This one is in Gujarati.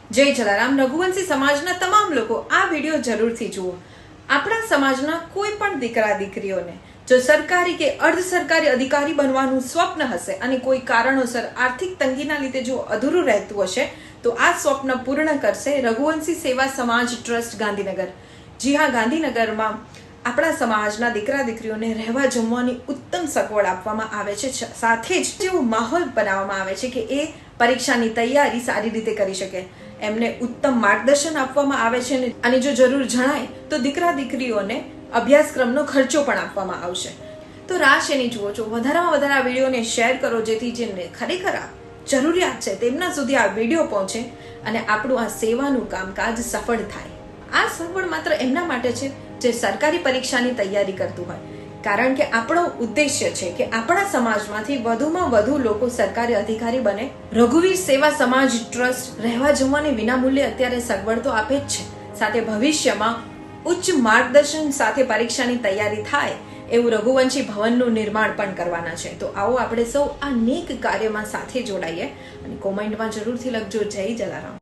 જય જલારામ. રઘુવંશી સમાજના તમામ લોકો આ વિડીયો જરૂરથી જુઓ. આપણા સમાજના કોઈ પણ દીકરા દીકરીઓને જો સરકારી કે અર્ધ સરકારી અધિકારી બનવાનું સ્વપ્ન હશે અને કોઈ કારણોસર આર્થિક તંગીના લીધે જો અધૂરું રહેતું હશે તો આ સ્વપ્ન પૂર્ણ કરશે રઘુવંશી સેવા સમાજ ટ્રસ્ટ ગાંધીનગર. જી હા, ગાંધીનગરમાં આપણા સમાજના દીકરા દીકરીઓને રહેવા જમવાની ઉત્તમ સગવડ આપવામાં આવે છે. સાથે જ જેવો માહોલ બનાવવામાં આવે છે કે એ પરીક્ષાની તૈયારી સારી રીતે કરી શકે. એમને ઉત્તમ માર્ગદર્શન આપવામાં આવે છે અને જો જરૂર જણાય તો દીકરા દીકરીઓને અભ્યાસક્રમનો ખર્ચો પણ આપવામાં આવશે. તો રાહ શેની જુઓ છો? વધારેમાં વધારે આ વિડીયોને શેર કરો જેથી જેને ખરેખર જરૂરિયાત છે તેમના સુધી આ વિડીયો પહોંચે અને આપણું આ સેવાનું કામકાજ સફળ થાય. આ સગવડ માત્ર એમના માટે છે જે સરકારી પરીક્ષાની તૈયારી કરતું હોય, કારણ કે આપણો ઉદ્દેશ્ય છે કે આપણા સમાજમાંથી વધુમાં વધુ લોકો સરકારી અધિકારી બને. રઘુવીર સેવા સમાજ ટ્રસ્ટ રહેવા જમવાની વિનામૂલ્યે અત્યારે સગવડ તો આપે જ છે, સાથે ભવિષ્યમાં ઉચ્ચ માર્ગદર્શન સાથે પરીક્ષાની તૈયારી થાય એવું રઘુવંશી ભવનનું નિર્માણ પણ કરવાના છે. તો આવો આપણે સૌ આ નેક કાર્યમાં સાથે જોડાઈએ અને કોમેન્ટમાં જરૂરથી લખજો જય જલારામ.